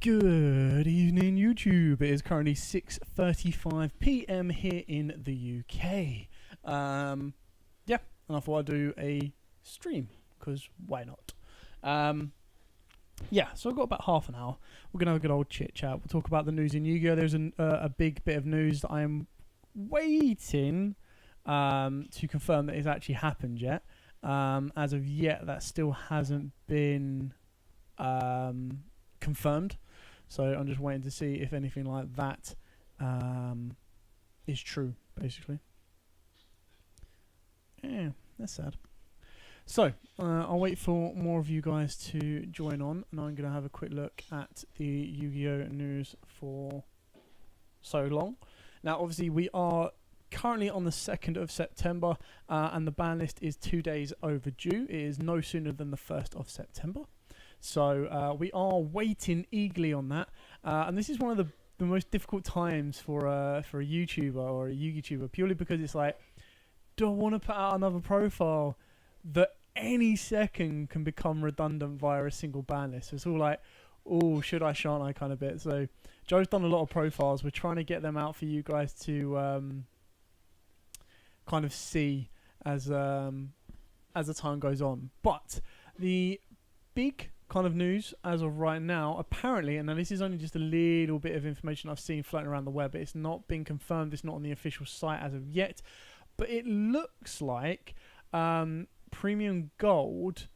Good evening, YouTube. It is currently 6:35 p.m. here in the UK. Yeah, and I thought I'd do a stream because why not? Yeah, so I've got about half an hour. We're gonna have a good old chit chat. We'll talk about the news in Yugioh. There's a big bit of news that I am waiting to confirm that it's actually happened yet. As of yet, that still hasn't been confirmed. So I'm just waiting to see if anything like that is true, basically. Yeah, that's sad. So I'll wait for more of you guys to join on, and I'm going to have a quick look at the Yu-Gi-Oh news for so long. Now, obviously, we are currently on the 2nd of September, and the ban list is 2 days overdue. It is no sooner than the 1st of September. So we are waiting eagerly on that, and this is one of the most difficult times for a YouTuber or a YouTuber, purely because it's like, do I want to put out another profile that any second can become redundant via a single ban list? So it's all like, oh, should I, shan't I kind of bit. So Joe's done a lot of profiles. We're trying to get them out for you guys to kind of see as the time goes on. But the big kind of news as of right now, apparently, and now this is only just a little bit of information I've seen floating around the web, it's not been confirmed, it's not on the official site as of yet, but it looks like Premium Gold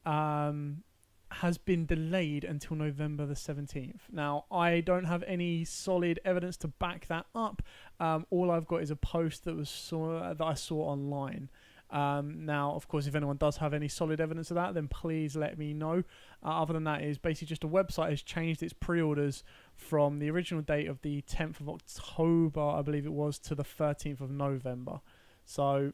has been delayed until November the 17th. Now, I don't have any solid evidence to back that up. All I've got is a post that I saw online. Now, of course, if anyone does have any solid evidence of that, then please let me know. Other than that, is basically just a website has changed its pre-orders from the original date of the 10th of October, I believe it was, to the 13th of November. So,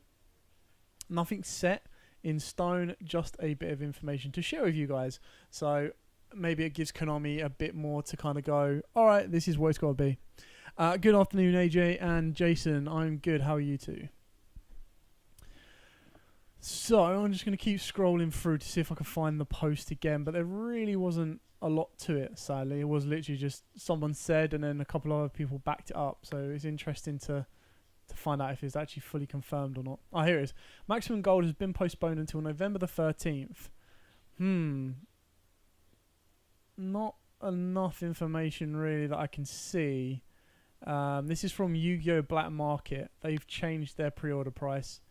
nothing set in stone, just a bit of information to share with you guys. So, maybe it gives Konami a bit more to kind of go, alright, this is what it's got to be. Good afternoon, AJ and Jason. I'm good. How are you two? So I'm just going to keep scrolling through to see if I can find the post again, but there really wasn't a lot to it, sadly. It was literally just someone said and then a couple of other people backed it up, so it's interesting to find out if it's actually fully confirmed or not. Oh, here it is. Maximum Gold has been postponed until November the 13th. Not enough information really that I can see. This is from Yu-Gi-Oh! Black Market. They've changed their pre-order price.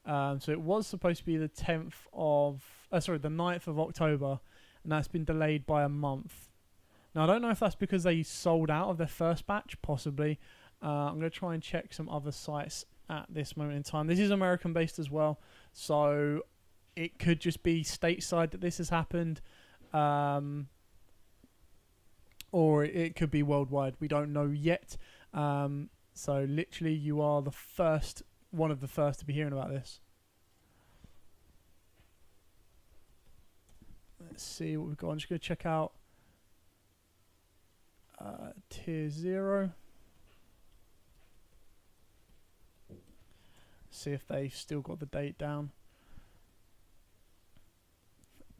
So it was supposed to be the 9th of October, and that's been delayed by a month. Now, I don't know if that's because they sold out of their first batch, possibly. I'm going to try and check some other sites at this moment in time. This is American-based as well, so it could just be stateside that this has happened, or it could be worldwide. We don't know yet. So literally, you are one of the first to be hearing about this. Let's see what we've got. I'm just going to check out Tier 0. See if they've still got the date down.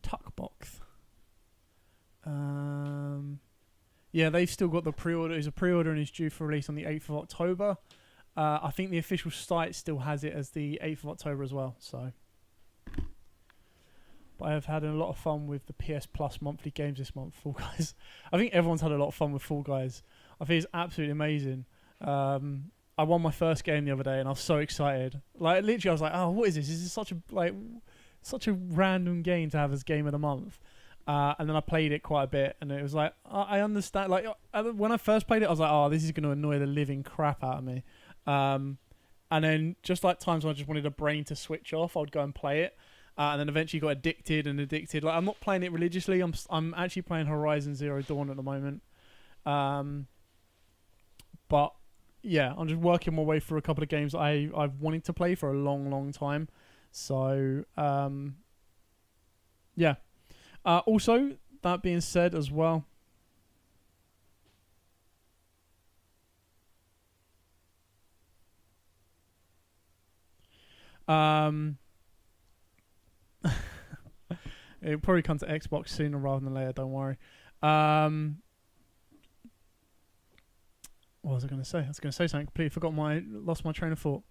Tuckbox. Yeah, they've still got the pre-order. It's a pre-order and it's due for release on the 8th of October. I think the official site still has it as the 8th of October as well. So, but I have had a lot of fun with the PS Plus monthly games this month, Fall Guys. I think everyone's had a lot of fun with Fall Guys. I think it's absolutely amazing. I won my first game the other day and I was so excited. Like literally, I was like, "Oh, what is this? This is such a random game to have as game of the month." And then I played it quite a bit, and it was like, I understand. Like when I first played it, I was like, "Oh, this is going to annoy the living crap out of me." And then just like times when I just wanted a brain to switch off, I'd go and play it, and then eventually got addicted. Like I'm not playing it religiously. I'm actually playing Horizon Zero Dawn at the moment. But yeah, I'm just working my way through a couple of games that I've wanted to play for a long time. So yeah. Also, that being said as well, it'll probably come to Xbox sooner rather than later, don't worry. What was I going to say? I was going to say something. Completely lost my train of thought.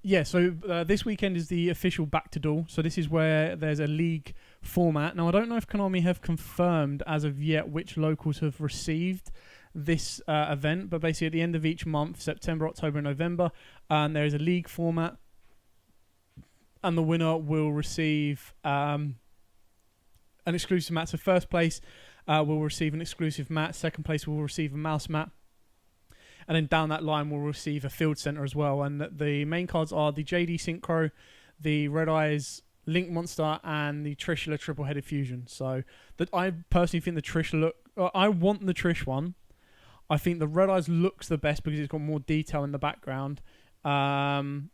Yeah, so this weekend is the official Back to Duel. So this is where there's a league format. Now, I don't know if Konami have confirmed as of yet which locals have received this event, but basically at the end of each month, September, October, and November, there is a league format, and the winner will receive an exclusive mat. So first place will receive an exclusive mat. Second place will receive a mouse mat. And then down that line, we'll receive a field center as well. And the main cards are the JD Synchro, the Red Eyes Link Monster, and the Trishula Triple-Headed Fusion. So I personally think the Trish I want the Trish one. I think the Red Eyes looks the best because it's got more detail in the background. And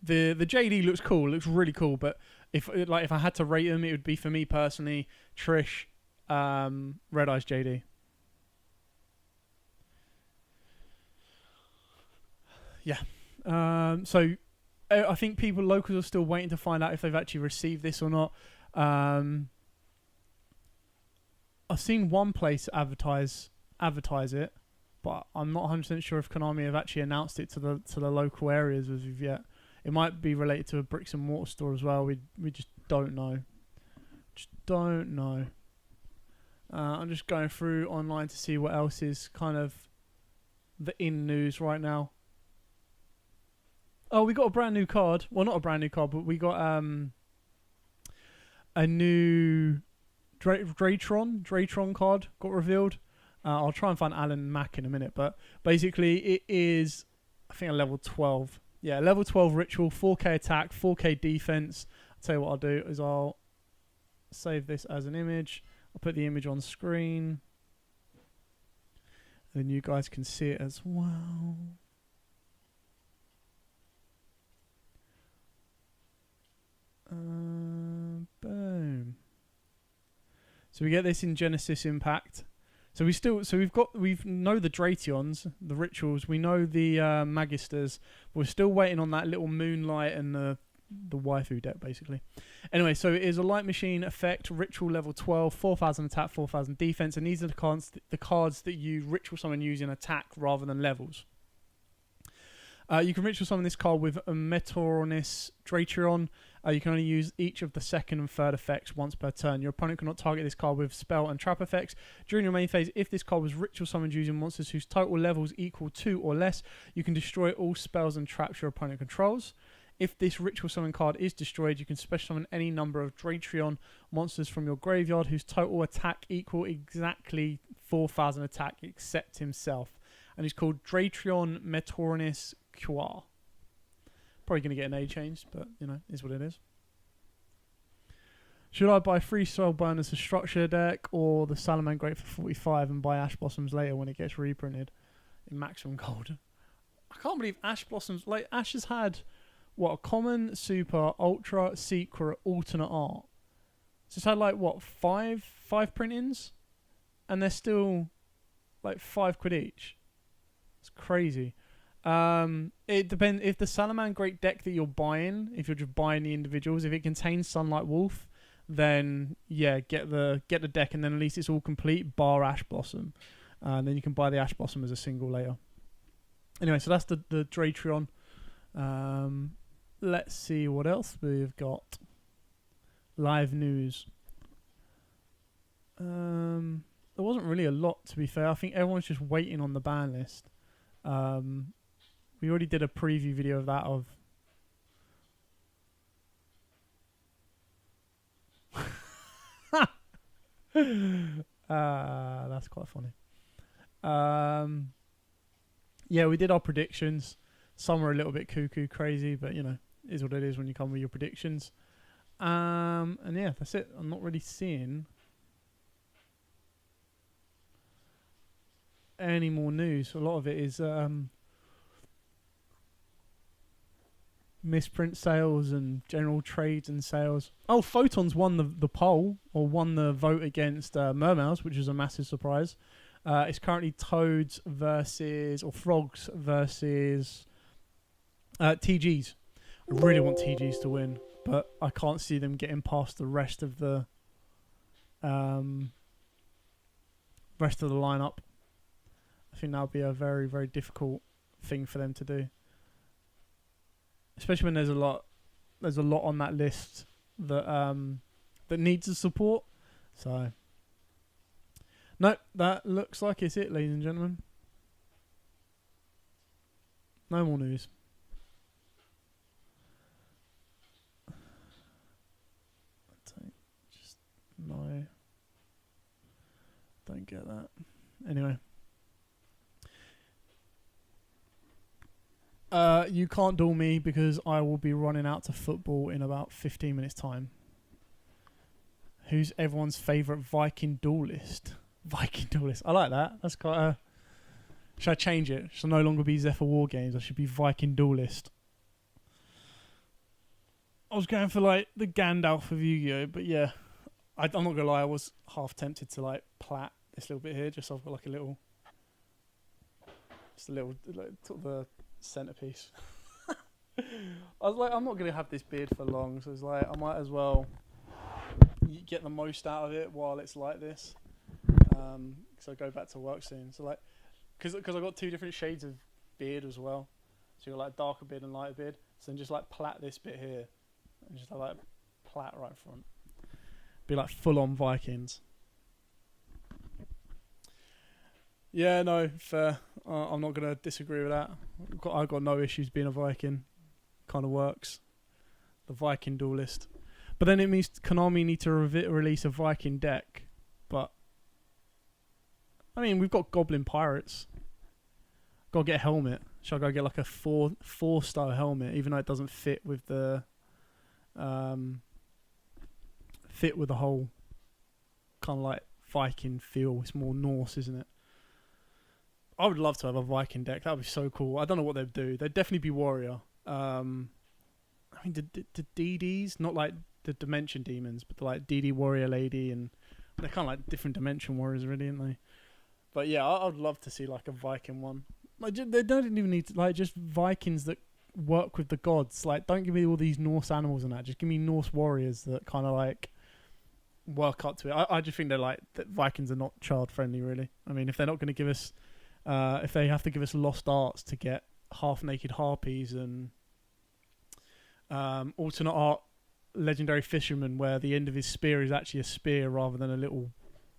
the JD looks cool. It looks really cool. But if I had to rate them, it would be, for me personally, Trish, Red Eyes, JD. Yeah. So I think locals are still waiting to find out if they've actually received this or not. I've seen one place advertise it, but I'm not 100% sure if Konami have actually announced it to the local areas as of yet. It might be related to a bricks and mortar store as well. We just don't know. I'm just going through online to see what else is kind of the in news right now. Oh, we got a brand new card. Well, not a brand new card, but we got a new Draytron card got revealed. I'll try and find Alan Mack in a minute, but basically it is, I think, a level 12. Yeah, level 12 ritual, 4k attack, 4k defense. I'll tell you what I'll do is I'll save this as an image. I'll put the image on screen. Then you guys can see it as well. Boom. So we get this in Genesis Impact. So we know the Drations, the rituals. We know the Magisters. But we're still waiting on that little Moonlight and the waifu deck, basically. Anyway, so it is a light machine effect, ritual level 12, 4,000 attack, 4,000 defense, and these are the cards that you ritual summon using attack rather than levels. You can ritual summon this card with a Meteoronis Dratrion. You can only use each of the second and third effects once per turn. Your opponent cannot target this card with spell and trap effects. During your main phase, if this card was ritual summoned using monsters whose total levels equal 2 or less, you can destroy all spells and traps your opponent controls. If this ritual summon card is destroyed, you can special summon any number of Dratrion monsters from your graveyard whose total attack equal exactly 4,000 attack except himself. And he's called Dratrion Meteoronis Qua. Probably going to get an A changed, but, is what it is. Should I buy 3 Soul Burners for Structure deck or the Salamangreat for 45 and buy Ash Blossoms later when it gets reprinted in Maximum Gold? I can't believe Ash Blossoms... Ash has had... a common, super, ultra, secret, alternate art. So it's had 5 printings, and they're still £5 each. It's crazy. It depends if the Salamangreat deck that you're buying, if you're just buying the individuals, if it contains Sunlight Wolf, then yeah, get the deck, and then at least it's all complete bar Ash Blossom, and then you can buy the Ash Blossom as a single later. Anyway, so that's the Dratrion. Let's see what else we've got. Live news. There wasn't really a lot, to be fair. I think everyone's just waiting on the ban list. We already did a preview video of that. That's quite funny. Yeah, we did our predictions. Some were a little bit cuckoo crazy, but is what it is when you come with your predictions. And yeah, that's it. I'm not really seeing any more news. A lot of it is misprint sales and general trades and sales. Oh, Photons won the poll, or won the vote against Mermails, which is a massive surprise. It's currently Toads versus, or Frogs versus TGs. I really want TGs to win. but I can't see them getting past the rest of the lineup. I think that'll be a very, very difficult thing for them to do, especially when there's a lot on that list that needs the support. So, no, that looks like it's it, ladies and gentlemen. No more news. No, don't get that. Anyway, you can't duel me because I will be running out to football in about 15 minutes time. Who's everyone's favourite Viking duelist? Viking duelist. I like that. That's quite a... Should I change it? Should I no longer be Zephyr War Games? I should be Viking duelist. I was going for like the Gandalf of Yu-Gi-Oh, but yeah. I'm not gonna lie, I was half tempted to like plait this little bit here, just so I've got like a little, like sort of the centerpiece. I was like, I'm not gonna have this beard for long, so it's like I might as well get the most out of it while it's like this. So I go back to work soon. So like, because I've got two different shades of beard as well. So you've got like darker beard and lighter beard. So then just like plait this bit here, and just have like plait right front. Be like full on Vikings. Yeah, no, fair. I'm not gonna disagree with that. I've got no issues being a Viking. Kind of works. The Viking duelist. But then it means Konami need to release a Viking deck. But I mean, we've got Goblin Pirates. Got to get a helmet. Should I go get like a four-star helmet, even though it doesn't fit with the whole kind of like Viking feel? It's more Norse, isn't it? I would love to have a Viking deck. That would be so cool. I don't know what they'd do. They'd definitely be warrior. I mean, the DDs, not like the Dimension Demons, but the like DD Warrior Lady, and they're kind of like different Dimension Warriors, really, aren't they? But yeah, I'd love to see like a Viking one. Like they don't even need to, like, just Vikings that work with the gods. Like, don't give me all these Norse animals and that. Just give me Norse warriors that kind of like work up to it. I just think they're like that Vikings are not child friendly, really. I mean, if they're not going to give us, if they have to give us lost arts to get half naked harpies and alternate art legendary fisherman where the end of his spear is actually a spear rather than a little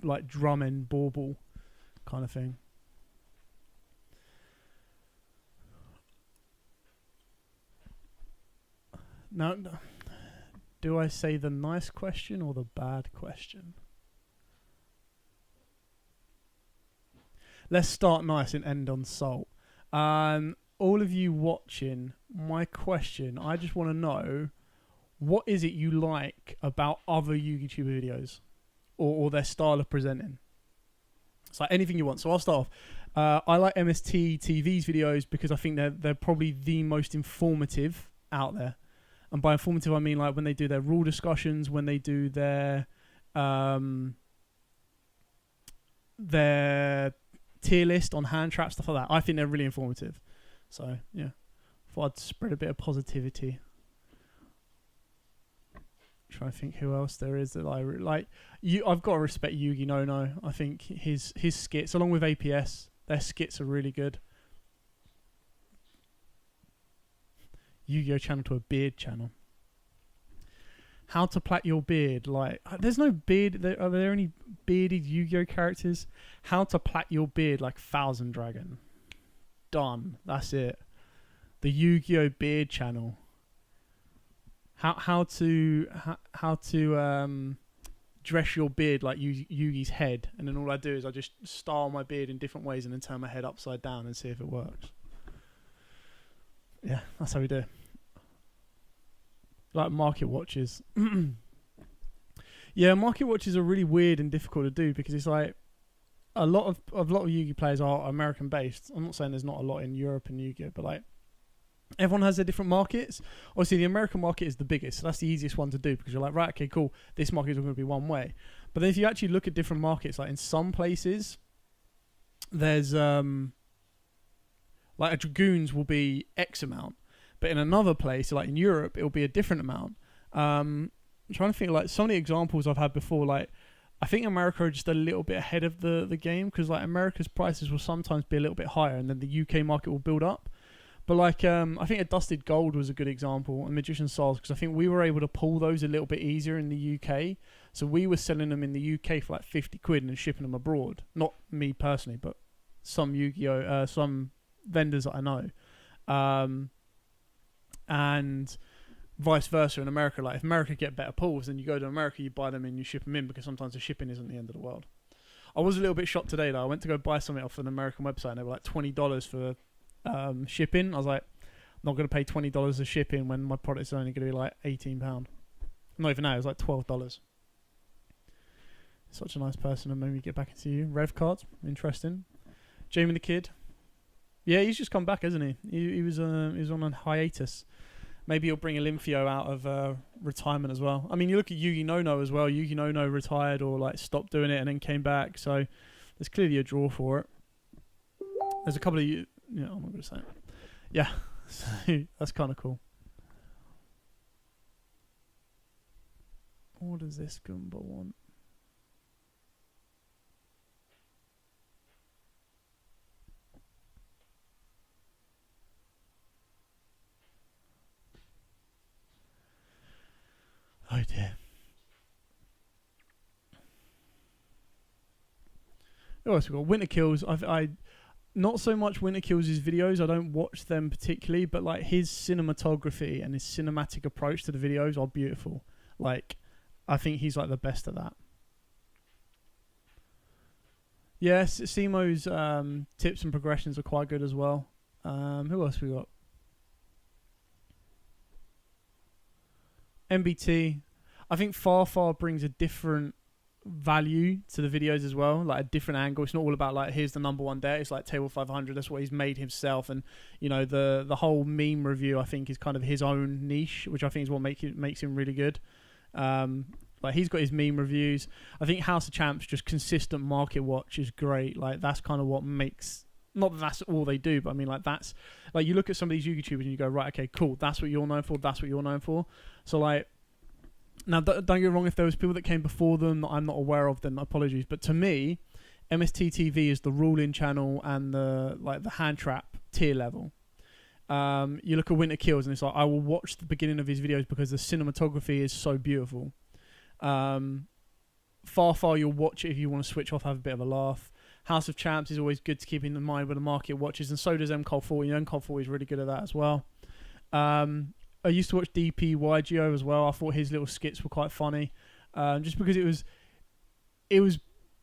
like drum end bauble kind of thing. Now, do I say the nice question or the bad question? Let's start nice and end on salt. All of you watching, my question, I just want to know, what is it you like about other YouTube videos or their style of presenting? It's like anything you want. So I'll start off. I like MST TV's videos because I think they're probably the most informative out there. And by informative, I mean like when they do their rule discussions, when they do their tier list on hand traps, stuff like that. I think they're really informative. So yeah, thought I'd spread a bit of positivity. Trying to think who else there is that I really like. I've got to respect Yugi No. I think his skits, along with APS, their skits are really good. Yu-Gi-Oh channel to a beard channel. How to plait your beard? Like, there's no beard. Are there any bearded Yu-Gi-Oh characters? How to plait your beard like Thousand Dragon. Done. That's it. The Yu-Gi-Oh beard channel. How to dress your beard like Yugi's head, and then all I do is I just style my beard in different ways and then turn my head upside down and see if it works. Yeah, that's how we do it. Like market watches. Yeah, market watches are really weird and difficult to do because it's like a lot of Yu-Gi players are American based. I'm not saying there's not a lot in Europe and Yu-Gi, but like everyone has their different markets. Obviously, the American market is the biggest, so that's the easiest one to do because you're like, right, okay, cool, this market is going to be one way. But then if you actually look at different markets, like in some places, there's like a Dragoons will be X amount, but in another place, like in Europe, it'll be a different amount. I'm trying to think like some of the examples I've had before. Like, I think America are just a little bit ahead of the game because like America's prices will sometimes be a little bit higher, and then the UK market will build up. But like, I think a Dusted Gold was a good example, and Magician Souls, because I think we were able to pull those a little bit easier in the UK. So we were selling them in the UK for like 50 quid and shipping them abroad. Not me personally, but some Yu-Gi-Oh, some vendors that I know. And vice versa in America. Like if America get better pulls, then you go to America, you buy them and you ship them in, because sometimes the shipping isn't the end of the world. I was a little bit shocked today though. I went to go buy something off an American website and they were like $20 for shipping. I was like, I'm not going to pay $20 of shipping when my product's only going to be like £18. Not even that, it was like $12. Such a nice person, and made me get back into you. Rev cards, interesting. Jamie the Kid, yeah, he's just come back, hasn't he? He was on a hiatus. Maybe he'll bring Olympio out of retirement as well. I mean, you look at Yugi No as well. Yugi No retired or like stopped doing it and then came back. So there's clearly a draw for it. There's a couple of I'm not going to say it. Yeah, so that's kind of cool. What does this Goomba want? Oh dear. What else we got? Winter Kills. I not so much Winter Kills' videos. I don't watch them particularly, but like his cinematography and his cinematic approach to the videos are beautiful. Like, I think he's like the best at that. Yes, Simo's tips and progressions are quite good as well. Who else we got? MBT. I think Far brings a different value to the videos as well, like a different angle. It's not all about like here's the number one deck. It's like table 500. That's what he's made himself, and you know the whole meme review I think is kind of his own niche, which I think is what makes him really good. Like he's got his meme reviews. I think House of Champs, just consistent market watch is great. Like that's kind of what makes. Not that that's all they do, but I mean like that's like you look at some of these YouTubers and you go, right, okay, cool. That's what you're known for. That's what you're known for. So like. Now, don't get me wrong, if there was people that came before them that I'm not aware of, then apologies. But to me, MST TV is the ruling channel and the hand trap tier level. You look at Winter Kills and it's like, I will watch the beginning of his videos because the cinematography is so beautiful. Far, you'll watch it if you want to switch off, have a bit of a laugh. House of Champs is always good to keep in mind when the market watches, and so does MCOL40. MCOL40 is really good at that as well. I used to watch DP Yugioh as well. I thought his little skits were quite funny, just because it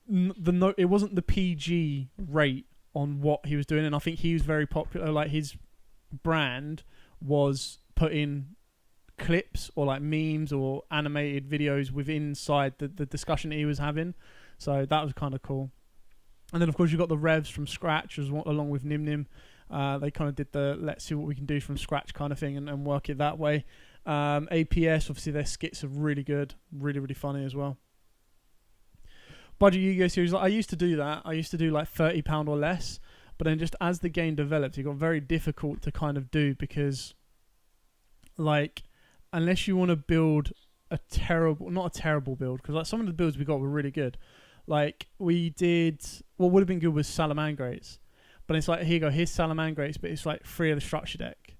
wasn't the PG rate on what he was doing, and I think he was very popular. Like his brand was putting clips or like memes or animated videos inside the discussion that he was having, so that was kind of cool. And then of course you got the Revs from scratch along with Nim Nim. They kind of did the let's see what we can do from scratch kind of thing and work it that way. APS, obviously their skits are really good, really funny as well. Budget Yu-Gi-Oh series, like, I used to do that. I used to do like £30 or less, but then just as the game developed, it got very difficult to kind of do because, like, unless you want to build not a terrible build, because like some of the builds we got were really good. Like we did, what would have been good was Salamangrates. But it's like, here you go, here's Salamangrates, but it's like 3 of the structure deck.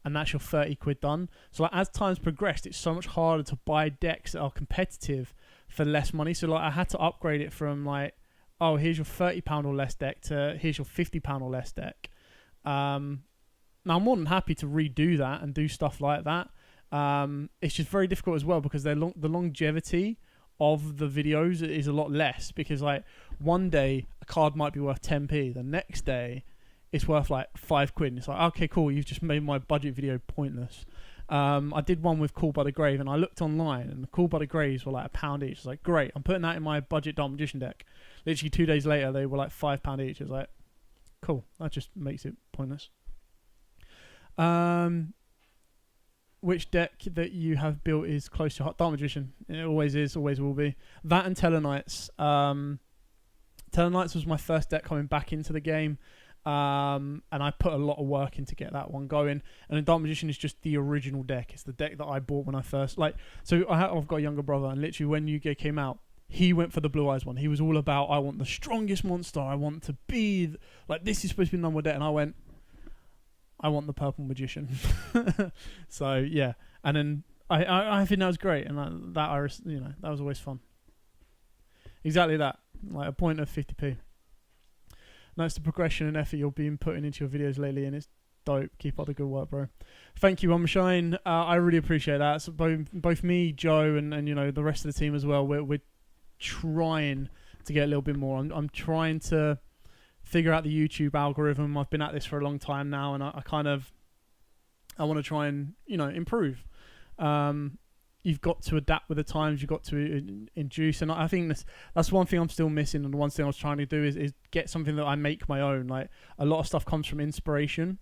And that's your 30 quid done. So like as time's progressed, it's so much harder to buy decks that are competitive for less money. So like I had to upgrade it from like, oh, here's your £30 or less deck to here's your £50 or less deck. Now I'm more than happy to redo that and do stuff like that. It's just very difficult as well because the longevity of the videos is a lot less, because like one day a card might be worth 10p, the next day it's worth like 5 quid, and it's like, okay, cool, you've just made my budget video pointless. I did one with Call by the Grave and I looked online and the Call by the Graves were like £1 each. It's like, great, I'm putting that in my budget Dark Magician deck. Literally 2 days later they were like £5 each. It was like, cool, that just makes it pointless. Which deck that you have built is close to Dark Magician? It always is, always will be. That and Tellarknights. Tellarknights was my first deck coming back into the game. and I put a lot of work in to get that one going. And the Dark Magician is just the original deck. It's the deck that I bought when I first So I've got a younger brother, and literally when Yugioh came out, he went for the Blue Eyes one. He was all about, I want the strongest monster. I want to be this is supposed to be the number one deck, and I went, I want the Purple Magician. So yeah, and then I think that was great, and that was always fun. Exactly that, like a point of 50p. That's the progression and effort you've been putting into your videos lately, and it's dope. Keep up the good work, bro. Thank you, Shine. I really appreciate that. So both me, Joe, and the rest of the team as well. We're trying to get a little bit more. I'm trying to figure out the YouTube algorithm. I've been at this for a long time now, and I want to try and improve. You've got to adapt with the times. You've got to induce, and I think that's one thing I'm still missing. And the one thing I was trying to do is get something that I make my own. Like a lot of stuff comes from inspiration.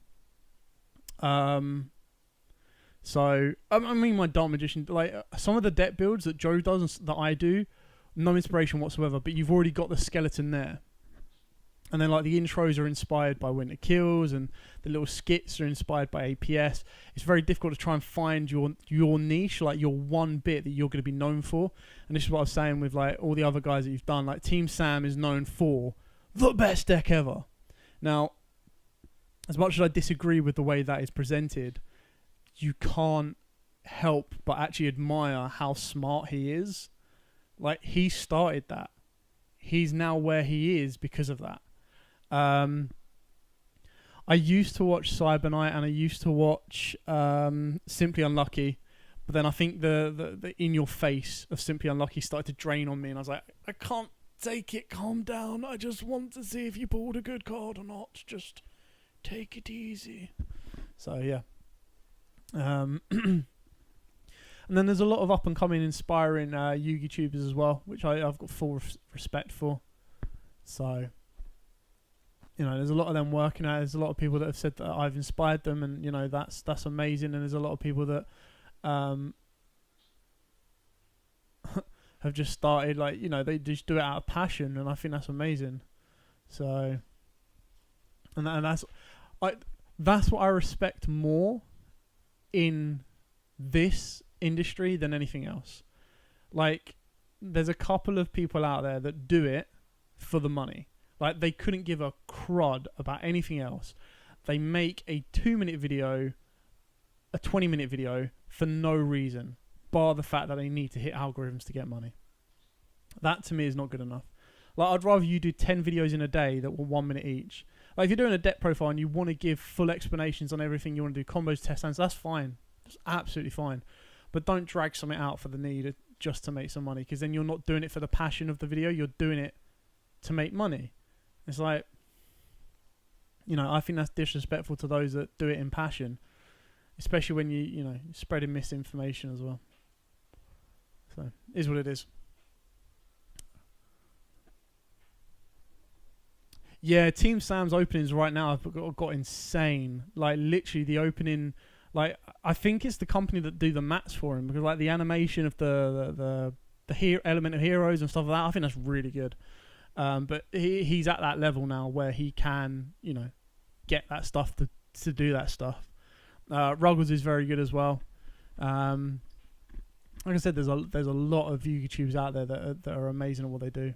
So I mean, my Dark Magician, some of the deck builds that Joe does and that I do, no inspiration whatsoever. But you've already got the skeleton there. And then the intros are inspired by Winter Kills, and the little skits are inspired by APS. It's very difficult to try and find your niche, your one bit that you're going to be known for. And this is what I was saying with all the other guys that you've done. Team Sam is known for the best deck ever. Now, as much as I disagree with the way that is presented, you can't help but actually admire how smart he is. He started that. He's now where he is because of that. I used to watch Cyber Knight, and I used to watch Simply Unlucky, but then I think the in your face of Simply Unlucky started to drain on me, and I was like, I can't take it, calm down, I just want to see if you pulled a good card or not, just take it easy. So yeah. And then there's a lot of up and coming inspiring Yugi tubers as well, which I've got full respect for. So there's a lot of them working out. There's a lot of people that have said that I've inspired them, and that's amazing. And there's a lot of people that have just started they just do it out of passion, and I think that's amazing. So, and that's what I respect more in this industry than anything else. There's a couple of people out there that do it for the money. They couldn't give a crud about anything else. They make a 2-minute video, a 20-minute video for no reason, bar the fact that they need to hit algorithms to get money. That to me is not good enough. I'd rather you do 10 videos in a day that were 1 minute each. If you're doing a deck profile and you want to give full explanations on everything, you want to do combos, test hands, that's fine. That's absolutely fine. But don't drag something out for the need just to make some money, because then you're not doing it for the passion of the video. You're doing it to make money. It's I think that's disrespectful to those that do it in passion, especially when you're spreading misinformation as well. So, it is what it is. Yeah, Team Sam's openings right now have got insane. Literally the opening, I think it's the company that do the mats for him, because the animation of the element of heroes and stuff like that, I think that's really good. But he's at that level now where he can, get that stuff to do that stuff. Ruggles is very good as well. Like I said, there's a lot of YouTubers out there that are amazing at what they do.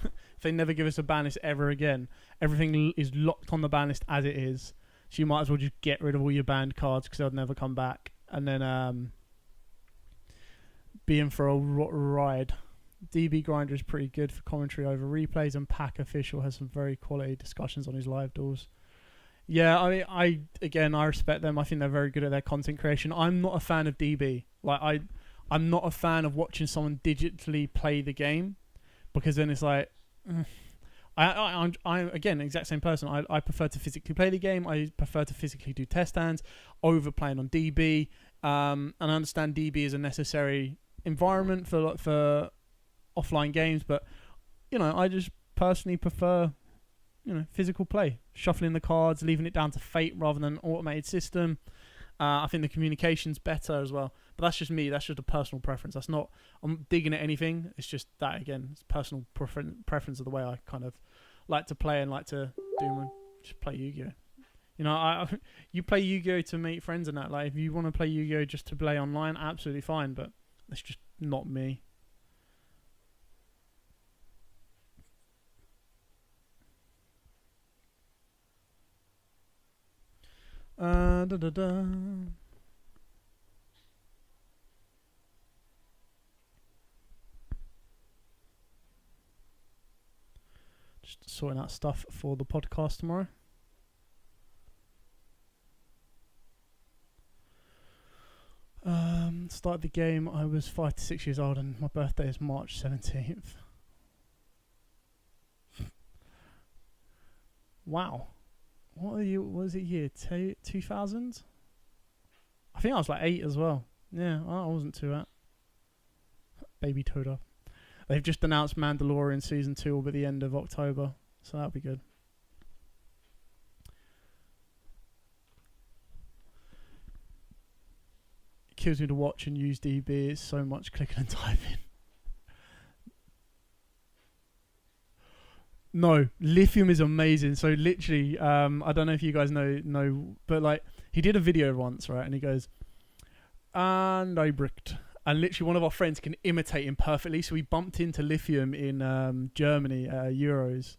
If they never give us a ban list ever again, everything is locked on the ban list as it is. So you might as well just get rid of all your banned cards because they'll never come back, and then be in for a ride. DB Grinder is pretty good for commentary over replays, and Pack Official has some very quality discussions on his live duels. Yeah, I respect them. I think they're very good at their content creation. I'm not a fan of DB. I'm not a fan of watching someone digitally play the game, because then it's I'm again the exact same person. I prefer to physically play the game. I prefer to physically do test hands over playing on DB. And I understand DB is a necessary environment for offline games, but I just personally prefer physical play, shuffling the cards, leaving it down to fate rather than an automated system. I think the communication's better as well, but that's just me. That's just a personal preference. I'm not digging at anything. It's just that, again, it's personal preference of the way I kind of like to play and like to do, just play Yu-Gi-Oh. You know, you play Yu-Gi-Oh to meet friends and that. Like, if you want to play Yu-Gi-Oh just to play online, absolutely fine. But that's just not me. Just sorting out stuff for the podcast tomorrow. Started the game. I was 5 to 6 years old, and my birthday is March 17th. Wow. What was it year? 2000? I think I was like 8 as well. Yeah, I wasn't too bad. Baby Toda. They've just announced Mandalorian Season 2 will be the end of October, so that'll be good. It kills me to watch and use DB. It's so much clicking and typing. No, Lithium is amazing. So literally, I don't know if you guys know, but like he did a video once, right? And he goes, and I bricked. And literally one of our friends can imitate him perfectly. So we bumped into Lithium in Germany at Euros.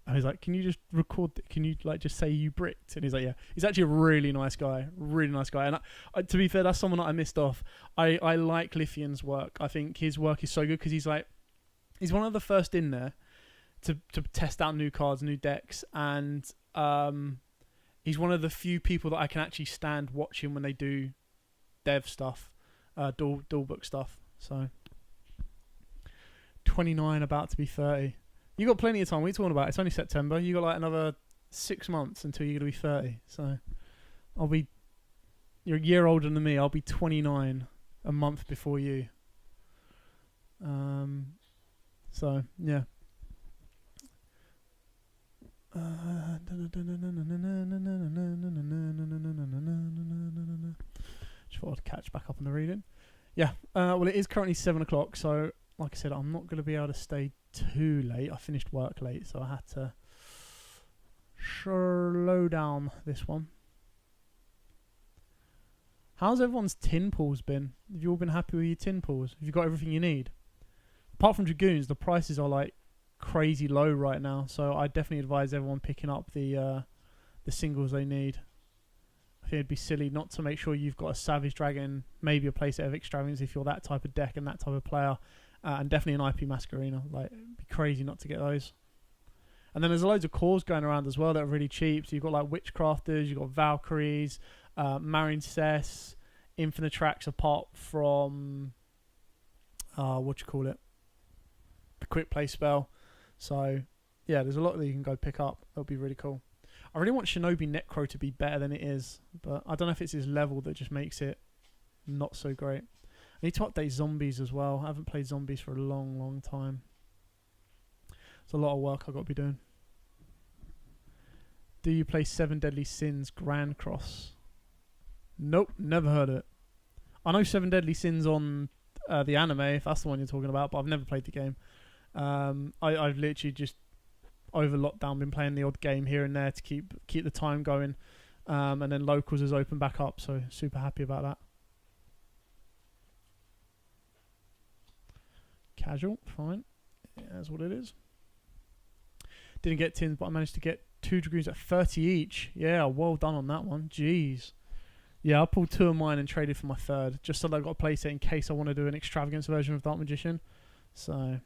And he's like, can you just record can you like just say you bricked? And he's like, yeah. He's actually a really nice guy. Really nice guy. And to be fair, that's someone that I missed off. I like Lithium's work. I think his work is so good because he's one of the first in there to test out new cards, new decks. And he's one of the few people that I can actually stand watching when they do dev stuff. Dual book stuff. So 29, about to be 30. You got plenty of time. What are you talking about? It's only September. You got like another 6 months until you're gonna be 30. So you're a year older than me. I'll be 29 a month before you. So yeah. Just thought I'd catch back up on the reading. Yeah, well, it is currently 7 o'clock, so like I said, I'm not going to be able to stay too late. I finished work late, so I had to slow down this one. How's everyone's tin pools been? Have you all been happy with your tin pools? Have you got everything you need? Apart from Dragoons, the prices are like crazy low right now, so I definitely advise everyone picking up the singles they need. I think it'd be silly not to make sure you've got a Savage Dragon, maybe a playset of Extravagance if you're that type of deck and that type of player, and definitely an IP Masquerena. Like, it'd be crazy not to get those. And then there's loads of cores going around as well that are really cheap. So you've got like Witchcrafters, you've got Valkyries, Marincess, Infinitrax, apart from the quick play spell. So yeah, there's a lot that you can go pick up. That'll be really cool. I really want Shinobi Necro to be better than it is, but I don't know if it's his level that just makes it not so great. I need to update Zombies as well. I haven't played Zombies for a long, long time. It's a lot of work I've got to be doing. Do you play 7 Deadly Sins Grand Cross? Nope, never heard of it. I know 7 Deadly Sins on the anime, if that's the one you're talking about, but I've never played the game. I've literally just over lockdown been playing the odd game here and there to keep the time going, and then locals has opened back up, so super happy about that. Casual, fine, yeah, that's what it is. Didn't get tins, but I managed to get 2 Dragoons at 30 each. Yeah, well done on that one. Jeez. Yeah, I pulled 2 of mine and traded for my 3rd, just so that I got a playset in case I want to do an Extravagance version of Dark Magician. So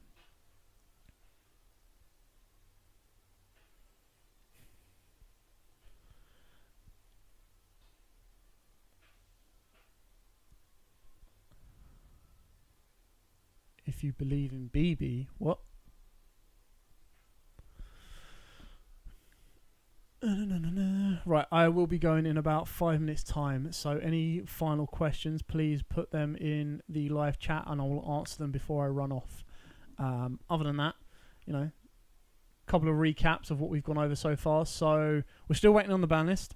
if you believe in BB, what? Right, I will be going in about 5 minutes time, so any final questions, please put them in the live chat and I will answer them before I run off. Other than that, you know, a couple of recaps of what we've gone over so far. So we're still waiting on the ban list.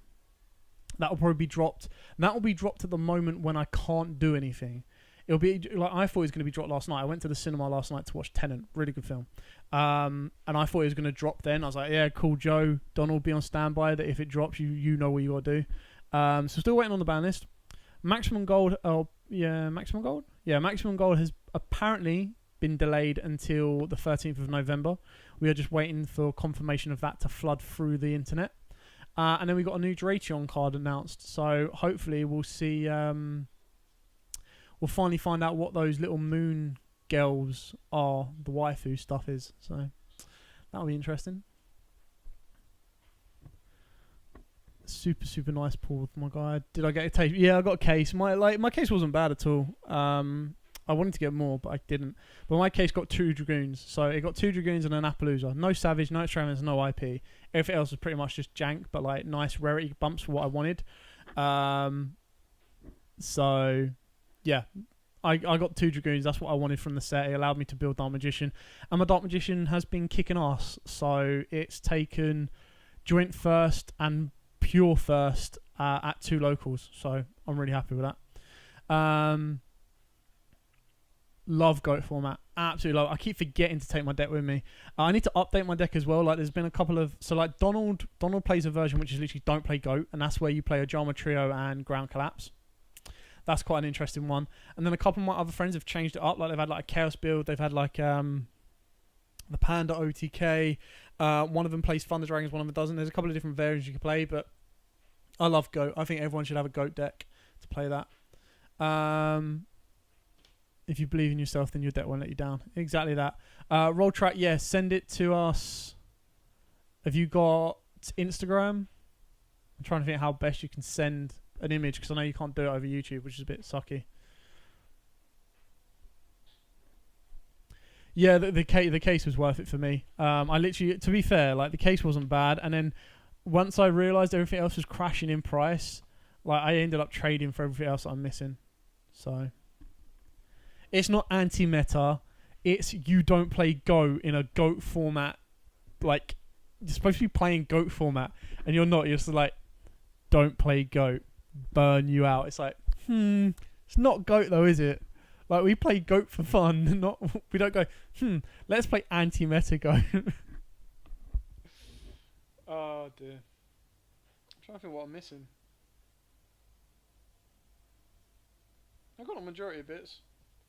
That will probably be dropped. That will be dropped at the moment when I can't do anything. it'll be like I thought it was going to be dropped last night. I went to the cinema last night to watch Tenet, really good film. And I thought it was going to drop then. I was like, yeah, cool, Joe, Donald, be on standby. That if it drops, you know what you got to do. So still waiting on the ban list. Maximum Gold. Oh yeah, Maximum Gold. Yeah, Maximum Gold has apparently been delayed until the 13th of November. We are just waiting for confirmation of that to flood through the internet. And then we got a new Drateon card announced. So hopefully we'll see. We'll finally find out what those little moon girls are. The waifu stuff is. So that'll be interesting. Super nice pull, my guy. Did I get a taste? Yeah, I got a case. My case wasn't bad at all. I wanted to get more, but I didn't. But my case got 2 Dragoons. So it got 2 Dragoons and an Appaloosa. No Savage, no Extravagance, no IP. Everything else was pretty much just jank, but like nice rarity bumps for what I wanted. So, yeah. I got 2 Dragoons. That's what I wanted from the set. It allowed me to build Dark Magician. And my Dark Magician has been kicking ass. So it's taken Joint first and Pure first at 2 locals. So I'm really happy with that. Love GOAT format. Absolutely love it. I keep forgetting to take my deck with me. I need to update my deck as well. Like there's been a couple of... So like Donald plays a version which is literally don't play GOAT. And that's where you play a Jama Trio and Ground Collapse. That's quite an interesting one. And then a couple of my other friends have changed it up. Like they've had like a Chaos build. They've had like the Panda OTK. One of them plays Thunder Dragons. One of them doesn't. There's a couple of different variants you can play. But I love GOAT. I think everyone should have a GOAT deck to play that. If you believe in yourself, then your deck won't let you down. Exactly that. Roll track, yeah, send it to us. Have you got Instagram? I'm trying to think how best you can send an image, because I know you can't do it over YouTube, which is a bit sucky. Yeah, the case was worth it for me. I literally, to be fair, like the case wasn't bad, and then once I realised everything else was crashing in price, like I ended up trading for everything else that I'm missing. So... It's not anti-meta. It's you don't play GOAT in a GOAT format. Like, you're supposed to be playing GOAT format, and you're not. You're just like, don't play GOAT. Burn you out. It's like, it's not GOAT though, is it? Like, we play GOAT for fun. We don't go, let's play anti-meta GOAT. Oh, dear. I'm trying to think what I'm missing. I got a majority of bits.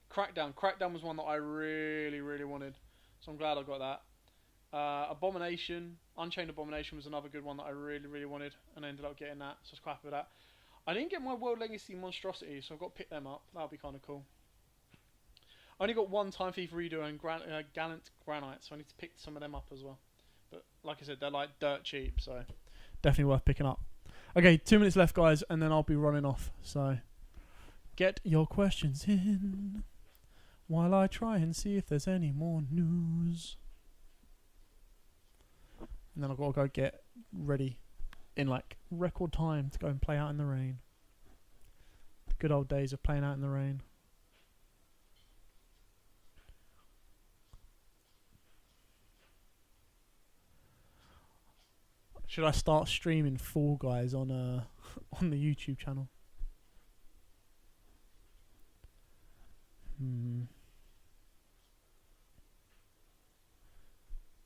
Crackdown was one that I really wanted, so I'm glad I got that. Abomination, Unchained Abomination was another good one that I really wanted, and I ended up getting that, so I was quite happy with that. I didn't get my World Legacy Monstrosity, so I've got to pick them up. That'll be kind of cool. I only got one Time Thief Redo and Gallant Granite, so I need to pick some of them up as well. But like I said, they're like dirt cheap, so definitely worth picking up. Okay, 2 minutes left, guys, and then I'll be running off, so get your questions in while I try and see if there's any more news. And then I've got to go get ready in like record time to go and play out in the rain. The good old days of playing out in the rain. Should I start streaming Fall Guys on on the YouTube channel?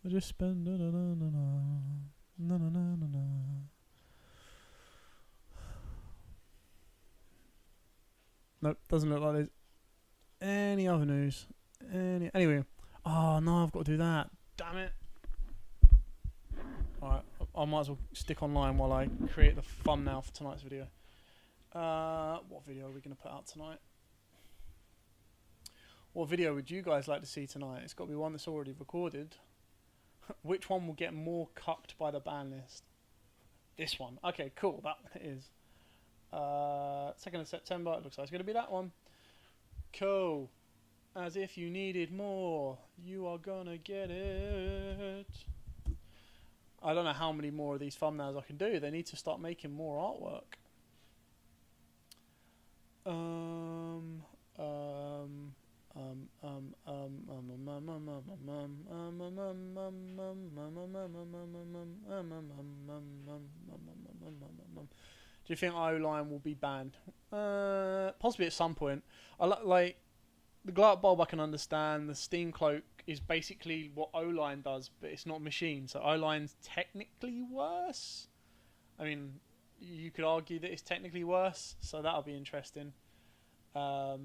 I just spend Nope, doesn't look like there's any other news. Anyway, oh no, I've got to do that. Damn it! Alright, I might as well stick online while I create the thumbnail for tonight's video. What video are we going to put out tonight? What video would you guys like to see tonight? It's got to be one that's already recorded. Which one will get more cucked by the ban list? This one. Okay, cool. That one it is. 2nd of September. It looks like it's going to be that one. Cool. As if you needed more, you are going to get it. I don't know how many more of these thumbnails I can do. They need to start making more artwork. Do you think O-line will be banned? Possibly at some point. Like the Glut Bulb I can understand. The Steam Cloak is basically what O-line does, but it's not machine. So O-line's technically worse. I mean, you could argue that it's technically worse. So that'll be interesting. So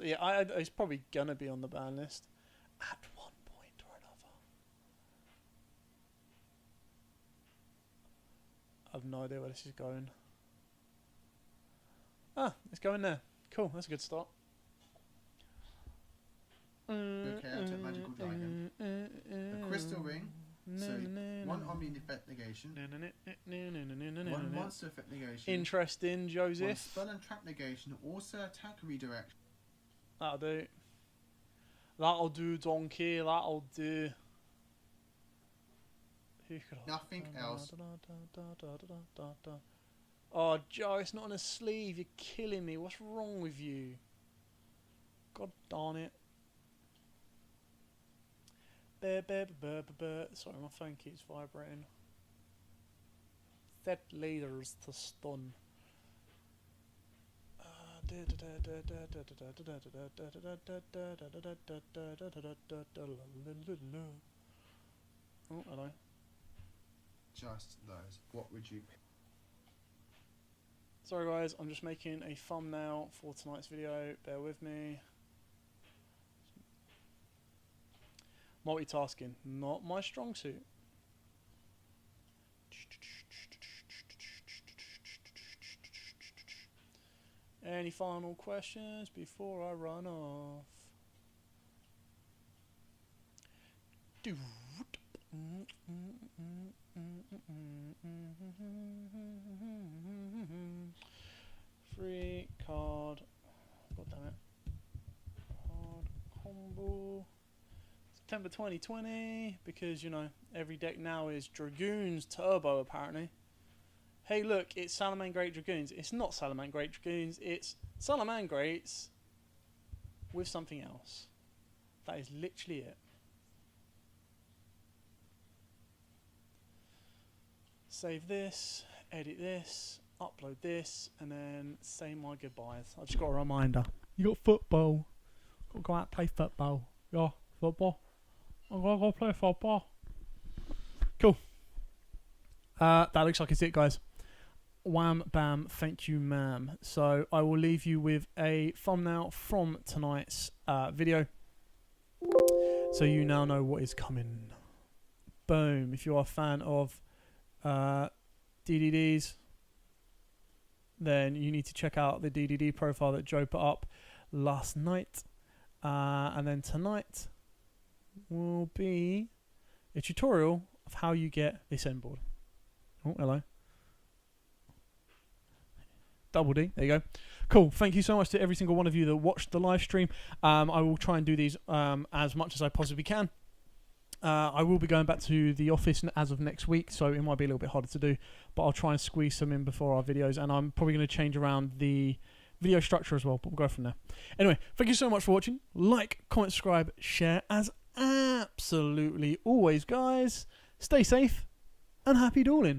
yeah, it's probably gonna be on the ban list at one point or another. I have no idea where this is going. Ah, it's going there. Cool, that's a good start. Okay, I took magical dragon. A crystal ring. So, one omni effect negation. One monster effect negation. Interesting, Joseph. One spell and trap negation. Also attack redirect. That'll do. That'll do, donkey. That'll do. Nothing else. Oh, Joe, it's not on a sleeve. You're killing me. What's wrong with you? God darn it. Sorry, my phone keeps vibrating. Set leaders to stun. Oh, hello. Just those. What would you pick? Sorry guys, I'm just making a thumbnail for tonight's video. Bear with me. Multitasking, not my strong suit. Any final questions before I run off? Free card. God damn it. Card combo. September 2020, because you know every deck now is Dragoons Turbo apparently. Hey look, it's Salamangreat Dragoons. It's not Salamangreat Dragoons, it's Salamangreats with something else. That is literally it. Save this, edit this, upload this, and then say my goodbyes. I just got a reminder. You got football. Got to go out and play football. Yeah, football. I'm gonna go play football. Cool. That looks like it's it, guys. Wham, bam, thank you, ma'am. So I will leave you with a thumbnail from tonight's video, so you now know what is coming. Boom. If you are a fan of DDDs, then you need to check out the DDD profile that Joe put up last night, and then tonight will be a tutorial of how you get this end board. Oh, hello. Double D, there you go. Cool, thank you so much to every single one of you that watched the live stream. I will try and do these as much as I possibly can. I will be going back to the office as of next week, so it might be a little bit harder to do, but I'll try and squeeze some in before our videos, and I'm probably going to change around the video structure as well, but we'll go from there. Anyway, thank you so much for watching. Like, comment, subscribe, share, as absolutely always, guys. Stay safe and happy dueling.